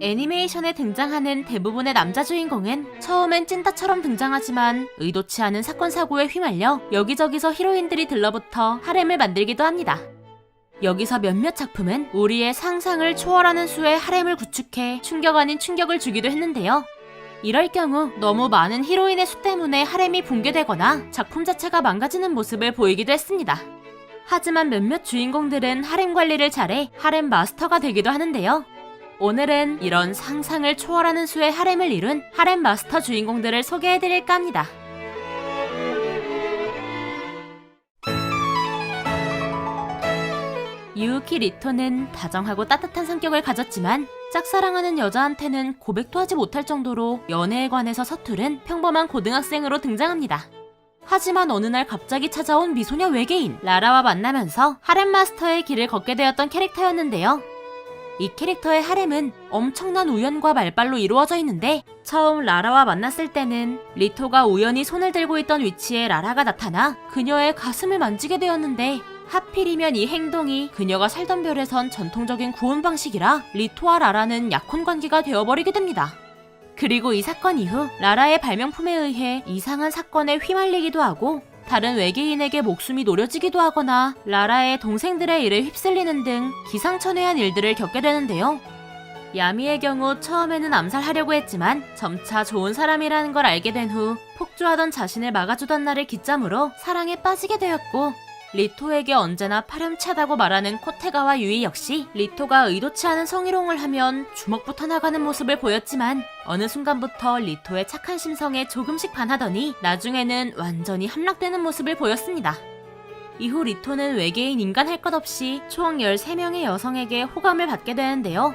애니메이션에 등장하는 대부분의 남자 주인공은 처음엔 찐따처럼 등장하지만 의도치 않은 사건 사고에 휘말려 여기저기서 히로인들이 들러붙어 하렘을 만들기도 합니다. 여기서 몇몇 작품은 우리의 상상을 초월하는 수의 하렘을 구축해 충격 아닌 충격을 주기도 했는데요. 이럴 경우 너무 많은 히로인의 수 때문에 하렘이 붕괴되거나 작품 자체가 망가지는 모습을 보이기도 했습니다. 하지만 몇몇 주인공들은 하렘 관리를 잘해 하렘 마스터가 되기도 하는데요. 오늘은 이런 상상을 초월하는 수의 하렘을 이룬 하렘 마스터 주인공들을 소개해드릴까 합니다. 유우키 리토는 다정하고 따뜻한 성격을 가졌지만 짝사랑하는 여자한테는 고백도 하지 못할 정도로 연애에 관해서 서투른 평범한 고등학생으로 등장합니다. 하지만 어느 날 갑자기 찾아온 미소녀 외계인 라라와 만나면서 하렘 마스터의 길을 걷게 되었던 캐릭터였는데요. 이 캐릭터의 하렘은 엄청난 우연과 말발로 이루어져 있는데 처음 라라와 만났을 때는 리토가 우연히 손을 들고 있던 위치에 라라가 나타나 그녀의 가슴을 만지게 되었는데 하필이면 이 행동이 그녀가 살던 별에선 전통적인 구혼 방식이라 리토와 라라는 약혼 관계가 되어버리게 됩니다. 그리고 이 사건 이후 라라의 발명품에 의해 이상한 사건에 휘말리기도 하고 다른 외계인에게 목숨이 노려지기도 하거나 라라의 동생들의 일에 휩쓸리는 등 기상천외한 일들을 겪게 되는데요. 야미의 경우 처음에는 암살하려고 했지만 점차 좋은 사람이라는 걸 알게 된 후 폭주하던 자신을 막아주던 날을 기점으로 사랑에 빠지게 되었고 리토에게 언제나 파렴치하다고 말하는 코테가와 유이 역시 리토가 의도치 않은 성희롱을 하면 주먹부터 나가는 모습을 보였지만 어느 순간부터 리토의 착한 심성에 조금씩 반하더니 나중에는 완전히 함락되는 모습을 보였습니다. 이후 리토는 외계인 인간 할 것 없이 총 13명의 여성에게 호감을 받게 되는데요.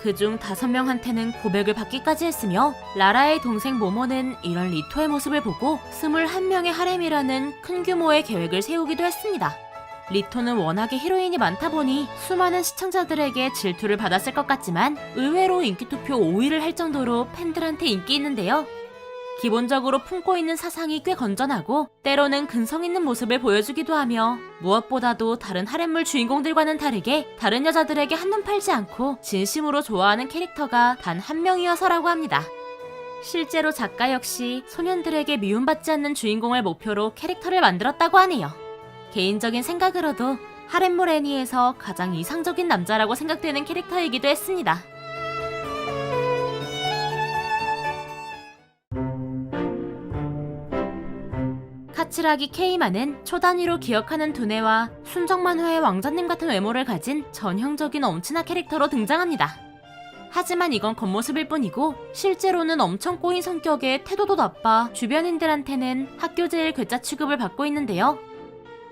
그중 5명한테는 고백을 받기까지 했으며 라라의 동생 모모는 이런 리토의 모습을 보고 21명의 하렘이라는 큰 규모의 계획을 세우기도 했습니다. 리토는 워낙에 히로인이 많다 보니 수많은 시청자들에게 질투를 받았을 것 같지만 의외로 인기투표 5위를 할 정도로 팬들한테 인기 있는데요. 기본적으로 품고 있는 사상이 꽤 건전하고 때로는 근성 있는 모습을 보여주기도 하며 무엇보다도 다른 하렘물 주인공들과는 다르게 다른 여자들에게 한눈 팔지 않고 진심으로 좋아하는 캐릭터가 단 한 명이어서라고 합니다. 실제로 작가 역시 소년들에게 미움받지 않는 주인공을 목표로 캐릭터를 만들었다고 하네요. 개인적인 생각으로도 하렘물 애니에서 가장 이상적인 남자라고 생각되는 캐릭터이기도 했습니다. 카츠라기 케이마는 초단위로 기억하는 두뇌와 순정만화의 왕자님 같은 외모를 가진 전형적인 엄친아 캐릭터로 등장합니다. 하지만 이건 겉모습일 뿐이고 실제로는 엄청 꼬인 성격에 태도도 나빠 주변인들한테는 학교 제일 괴짜 취급을 받고 있는데요.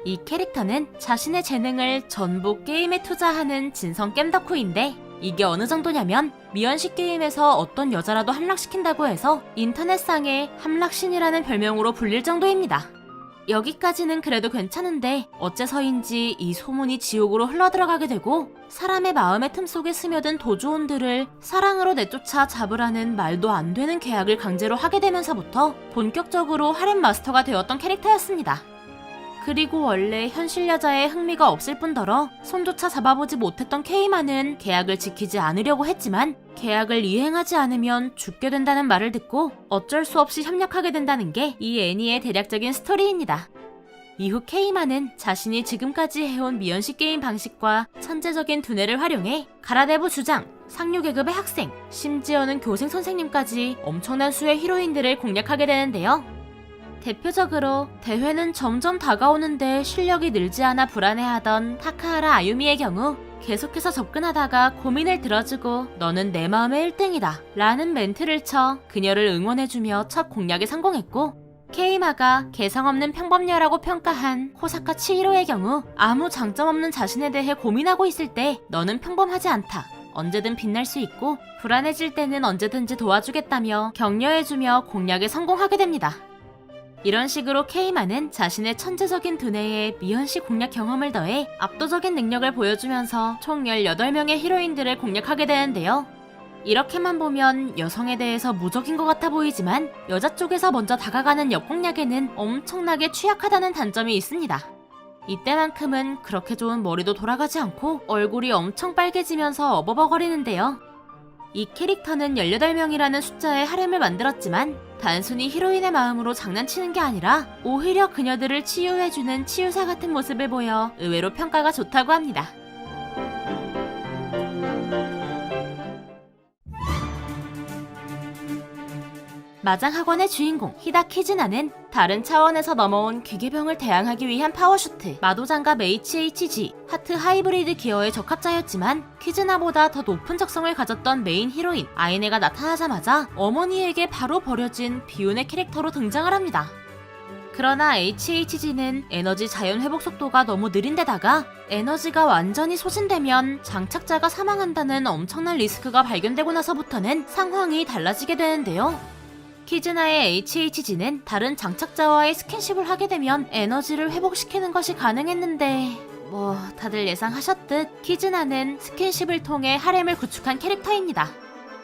이 캐릭터는 자신의 재능을 전부 게임에 투자하는 진성 겜덕후인데 이게 어느 정도냐면 미연식 게임에서 어떤 여자라도 함락시킨다고 해서 인터넷상에 함락신이라는 별명으로 불릴 정도입니다. 여기까지는 그래도 괜찮은데 어째서인지 이 소문이 지옥으로 흘러들어가게 되고 사람의 마음의 틈속에 스며든 도주혼들을 사랑으로 내쫓아 잡으라는 말도 안 되는 계약을 강제로 하게 되면서부터 본격적으로 하렘 마스터가 되었던 캐릭터였습니다. 그리고 원래 현실 여자에 흥미가 없을 뿐더러 손조차 잡아보지 못했던 케이마는 계약을 지키지 않으려고 했지만 계약을 이행하지 않으면 죽게 된다는 말을 듣고 어쩔 수 없이 협력하게 된다는 게 이 애니의 대략적인 스토리입니다. 이후 케이마는 자신이 지금까지 해온 미연식 게임 방식과 천재적인 두뇌를 활용해 가라데부 주장, 상류계급의 학생, 심지어는 교생 선생님까지 엄청난 수의 히로인들을 공략하게 되는데요. 대표적으로 대회는 점점 다가오는데 실력이 늘지 않아 불안해하던 타카하라 아유미의 경우 계속해서 접근하다가 고민을 들어주고 너는 내 마음의 1등이다 라는 멘트를 쳐 그녀를 응원해주며 첫 공략에 성공했고 케이마가 개성없는 평범녀라고 평가한 호사카 치히로의 경우 아무 장점 없는 자신에 대해 고민하고 있을 때 너는 평범하지 않다. 언제든 빛날 수 있고 불안해질 때는 언제든지 도와주겠다며 격려해주며 공략에 성공하게 됩니다. 이런 식으로 케이마는 자신의 천재적인 두뇌에 미연식 공략 경험을 더해 압도적인 능력을 보여주면서 총 18명의 히로인들을 공략하게 되는데요. 이렇게만 보면 여성에 대해서 무적인 것 같아 보이지만 여자 쪽에서 먼저 다가가는 역공략에는 엄청나게 취약하다는 단점이 있습니다. 이때만큼은 그렇게 좋은 머리도 돌아가지 않고 얼굴이 엄청 빨개지면서 어버버거리는데요. 이 캐릭터는 18명이라는 숫자의 하렘을 만들었지만 단순히 히로인의 마음으로 장난치는 게 아니라 오히려 그녀들을 치유해주는 치유사 같은 모습을 보여 의외로 평가가 좋다고 합니다. 마장학원의 주인공 히다 키즈나는 다른 차원에서 넘어온 기계병을 대항하기 위한 파워슈트 마도장갑 HHG 하트 하이브리드 기어의 적합자였지만 키즈나보다 더 높은 적성을 가졌던 메인 히로인 아이네가 나타나자마자 어머니에게 바로 버려진 비운의 캐릭터로 등장을 합니다. 그러나 HHG는 에너지 자연 회복 속도가 너무 느린데다가 에너지가 완전히 소진되면 장착자가 사망한다는 엄청난 리스크가 발견되고 나서부터는 상황이 달라지게 되는데요. 키즈나의 HHG는 다른 장착자와의 스킨십을 하게 되면 에너지를 회복시키는 것이 가능했는데 다들 예상하셨듯 키즈나는 스킨십을 통해 하렘을 구축한 캐릭터입니다.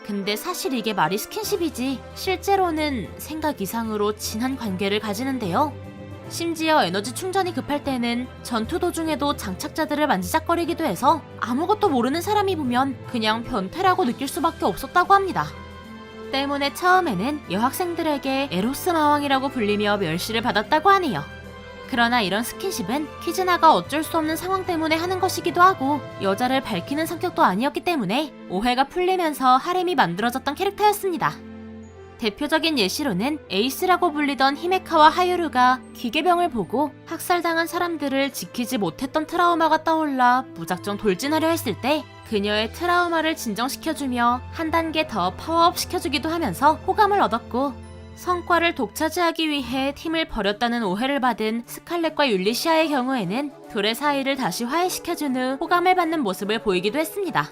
근데 사실 이게 말이 스킨십이지 실제로는 생각 이상으로 진한 관계를 가지는데요. 심지어 에너지 충전이 급할 때는 전투 도중에도 장착자들을 만지작거리기도 해서 아무것도 모르는 사람이 보면 그냥 변태라고 느낄 수밖에 없었다고 합니다. 때문에 처음에는 여학생들에게 에로스 마왕이라고 불리며 멸시를 받았다고 하네요. 그러나 이런 스킨십은 키즈나가 어쩔 수 없는 상황 때문에 하는 것이기도 하고 여자를 밝히는 성격도 아니었기 때문에 오해가 풀리면서 하렘이 만들어졌던 캐릭터였습니다. 대표적인 예시로는 에이스라고 불리던 히메카와 하요루가 기계병을 보고 학살당한 사람들을 지키지 못했던 트라우마가 떠올라 무작정 돌진하려 했을 때 그녀의 트라우마를 진정시켜주며 한 단계 더 파워업 시켜주기도 하면서 호감을 얻었고 성과를 독차지하기 위해 팀을 버렸다는 오해를 받은 스칼렛과 율리시아의 경우에는 둘의 사이를 다시 화해시켜준 후 호감을 받는 모습을 보이기도 했습니다.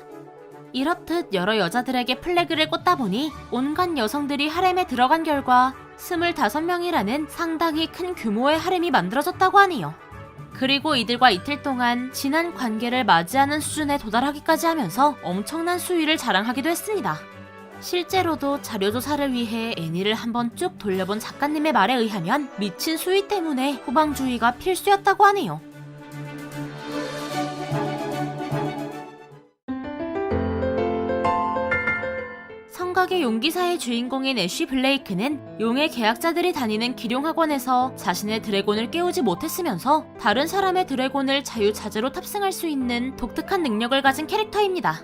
이렇듯 여러 여자들에게 플래그를 꽂다 보니 온갖 여성들이 하렘에 들어간 결과 25명이라는 상당히 큰 규모의 하렘이 만들어졌다고 하네요. 그리고 이들과 이틀 동안 진한 관계를 맞이하는 수준에 도달하기까지 하면서 엄청난 수위를 자랑하기도 했습니다. 실제로도 자료조사를 위해 애니를 한번 쭉 돌려본 작가님의 말에 의하면 미친 수위 때문에 후방주의가 필수였다고 하네요. 성곽의 용기사의 주인공인 애쉬 블레이크는 용의 계약자들이 다니는 기룡학원에서 자신의 드래곤을 깨우지 못했으면서 다른 사람의 드래곤을 자유자재로 탑승할 수 있는 독특한 능력을 가진 캐릭터입니다.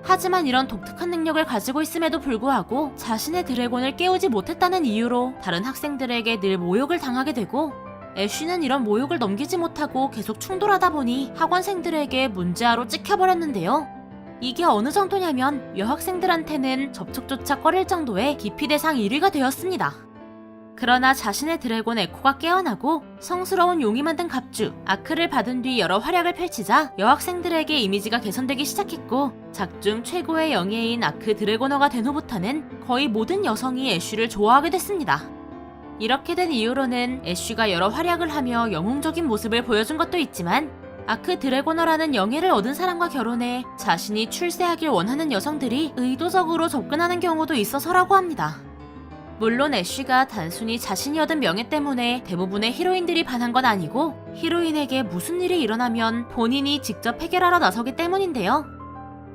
하지만 이런 독특한 능력을 가지고 있음에도 불구하고 자신의 드래곤을 깨우지 못했다는 이유로 다른 학생들에게 늘 모욕을 당하게 되고 애쉬는 이런 모욕을 넘기지 못하고 계속 충돌하다 보니 학원생들에게 문제아로 찍혀버렸는데요. 이게 어느 정도냐면 여학생들한테는 접촉조차 꺼릴 정도의 기피 대상 1위가 되었습니다. 그러나 자신의 드래곤 에코가 깨어나고 성스러운 용이 만든 갑주 아크를 받은 뒤 여러 활약을 펼치자 여학생들에게 이미지가 개선되기 시작했고 작중 최고의 영예인 아크 드래고너가 된 후부터는 거의 모든 여성이 애쉬를 좋아하게 됐습니다. 이렇게 된 이후로는 애쉬가 여러 활약을 하며 영웅적인 모습을 보여준 것도 있지만 아크 드래고너라는 영예를 얻은 사람과 결혼해 자신이 출세하길 원하는 여성들이 의도적으로 접근하는 경우도 있어서라고 합니다. 물론 애쉬가 단순히 자신이 얻은 명예 때문에 대부분의 히로인들이 반한 건 아니고 히로인에게 무슨 일이 일어나면 본인이 직접 해결하러 나서기 때문인데요.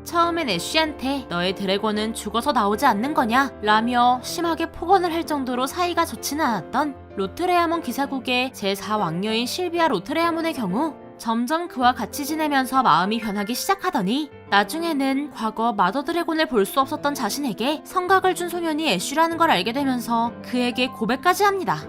처음엔 애쉬한테 너의 드래곤은 죽어서 나오지 않는 거냐? 라며 심하게 폭언을 할 정도로 사이가 좋지는 않았던 로트레아몬 기사국의 제4왕녀인 실비아 로트레아몬의 경우 점점 그와 같이 지내면서 마음이 변하기 시작하더니 나중에는 과거 마더 드래곤을 볼 수 없었던 자신에게 성각을 준 소년이 애쉬라는 걸 알게 되면서 그에게 고백까지 합니다.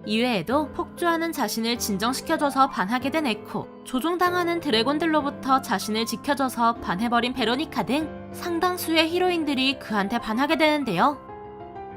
이외에도 폭주하는 자신을 진정시켜줘서 반하게 된 에코, 조종당하는 드래곤들로부터 자신을 지켜줘서 반해버린 베로니카 등 상당수의 히로인들이 그한테 반하게 되는데요.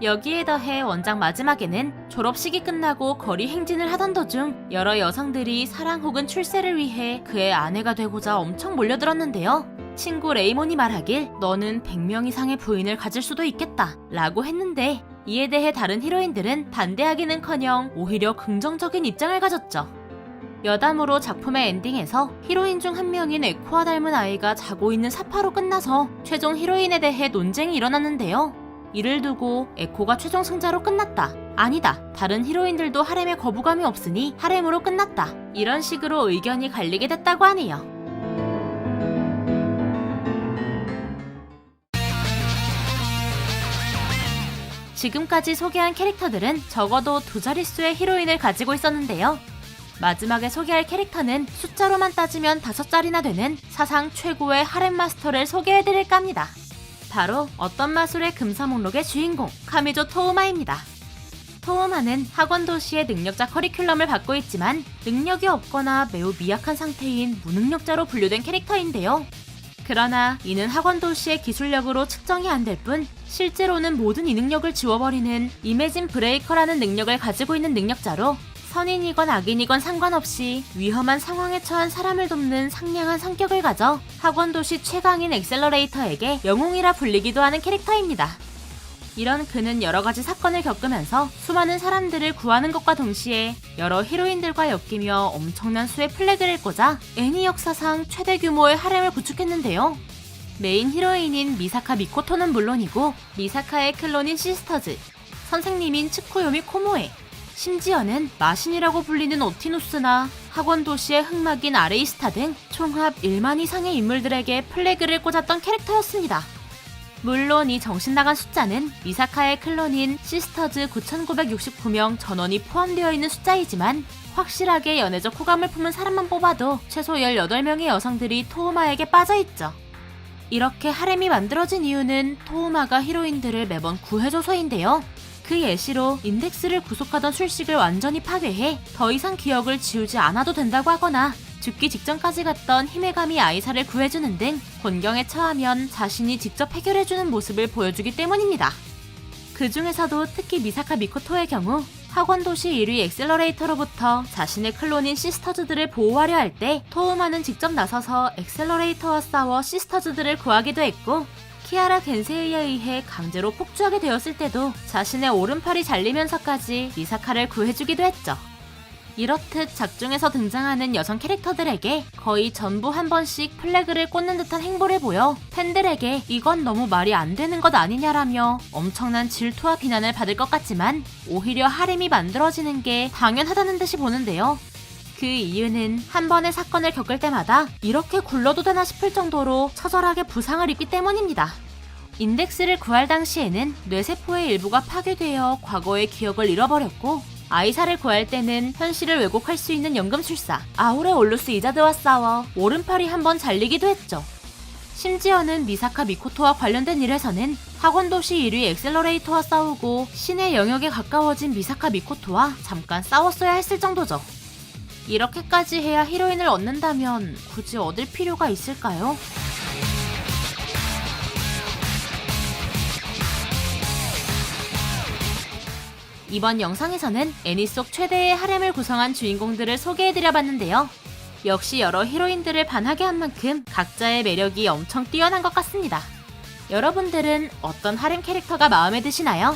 여기에 더해 원작 마지막에는 졸업식이 끝나고 거리 행진을 하던 도중 여러 여성들이 사랑 혹은 출세를 위해 그의 아내가 되고자 엄청 몰려들었는데요. 친구 레이몬이 말하길 너는 100명 이상의 부인을 가질 수도 있겠다 라고 했는데 이에 대해 다른 히로인들은 반대하기는커녕 오히려 긍정적인 입장을 가졌죠. 여담으로 작품의 엔딩에서 히로인 중 한 명인 에코와 닮은 아이가 자고 있는 사파로 끝나서 최종 히로인에 대해 논쟁이 일어났는데요. 이를 두고 에코가 최종 승자로 끝났다. 아니다. 다른 히로인들도 하렘에 거부감이 없으니 하렘으로 끝났다. 이런 식으로 의견이 갈리게 됐다고 하네요. 지금까지 소개한 캐릭터들은 적어도 두 자릿수의 히로인을 가지고 있었는데요. 마지막에 소개할 캐릭터는 숫자로만 따지면 5자리나 되는 사상 최고의 하렘 마스터를 소개해드릴까 합니다. 바로 어떤 마술의 금사 목록의 주인공 카미조 토우마입니다. 토우마는 학원 도시의 능력자 커리큘럼을 받고 있지만 능력이 없거나 매우 미약한 상태인 무능력자로 분류된 캐릭터인데요. 그러나 이는 학원 도시의 기술력으로 측정이 안 될 뿐 실제로는 모든 이 능력을 지워버리는 이매진 브레이커라는 능력을 가지고 있는 능력자로 선인이건 악인이건 상관없이 위험한 상황에 처한 사람을 돕는 상냥한 성격을 가져 학원 도시 최강인 엑셀러레이터에게 영웅이라 불리기도 하는 캐릭터입니다. 이런 그는 여러 가지 사건을 겪으면서 수많은 사람들을 구하는 것과 동시에 여러 히로인들과 엮이며 엄청난 수의 플래그를 꽂아 애니 역사상 최대 규모의 하렘을 구축했는데요. 메인 히로인인 미사카 미코토는 물론이고 미사카의 클론인 시스터즈, 선생님인 츠쿠요미 코모에, 심지어는 마신이라고 불리는 오티누스나 학원 도시의 흑막인 아레이스타 등 총합 1만 이상의 인물들에게 플래그를 꽂았던 캐릭터였습니다. 물론 이 정신나간 숫자는 미사카의 클론인 시스터즈 9,969명 전원이 포함되어 있는 숫자이지만 확실하게 연애적 호감을 품은 사람만 뽑아도 최소 18명의 여성들이 토우마에게 빠져있죠. 이렇게 하렘이 만들어진 이유는 토우마가 히로인들을 매번 구해줘서인데요. 그 예시로 인덱스를 구속하던 술식을 완전히 파괴해 더 이상 기억을 지우지 않아도 된다고 하거나 죽기 직전까지 갔던 히메가미 아이사를 구해주는 등 곤경에 처하면 자신이 직접 해결해주는 모습을 보여주기 때문입니다. 그 중에서도 특히 미사카 미코토의 경우 학원 도시 1위 엑셀러레이터로부터 자신의 클론인 시스터즈들을 보호하려 할 때 토우마는 직접 나서서 엑셀러레이터와 싸워 시스터즈들을 구하기도 했고 키아라 겐세이에 의해 강제로 폭주하게 되었을 때도 자신의 오른팔이 잘리면서까지 미사카를 구해주기도 했죠. 이렇듯 작중에서 등장하는 여성 캐릭터들에게 거의 전부 한 번씩 플래그를 꽂는 듯한 행보를 보여 팬들에게 이건 너무 말이 안 되는 것 아니냐라며 엄청난 질투와 비난을 받을 것 같지만 오히려 하렘이 만들어지는 게 당연하다는 듯이 보는데요. 그 이유는 한 번의 사건을 겪을 때마다 이렇게 굴러도 되나 싶을 정도로 처절하게 부상을 입기 때문입니다. 인덱스를 구할 당시에는 뇌세포의 일부가 파괴되어 과거의 기억을 잃어버렸고 아이사를 구할 때는 현실을 왜곡할 수 있는 연금술사 아우레올루스 이자드와 싸워 오른팔이 한번 잘리기도 했죠. 심지어는 미사카 미코토와 관련된 일에서는 학원도시 1위 엑셀러레이터와 싸우고 신의 영역에 가까워진 미사카 미코토와 잠깐 싸웠어야 했을 정도죠. 이렇게까지 해야 히로인을 얻는다면 굳이 얻을 필요가 있을까요? 이번 영상에서는 애니 속 최대의 하렘을 구성한 주인공들을 소개해드려봤는데요. 역시 여러 히로인들을 반하게 한 만큼 각자의 매력이 엄청 뛰어난 것 같습니다. 여러분들은 어떤 하렘 캐릭터가 마음에 드시나요?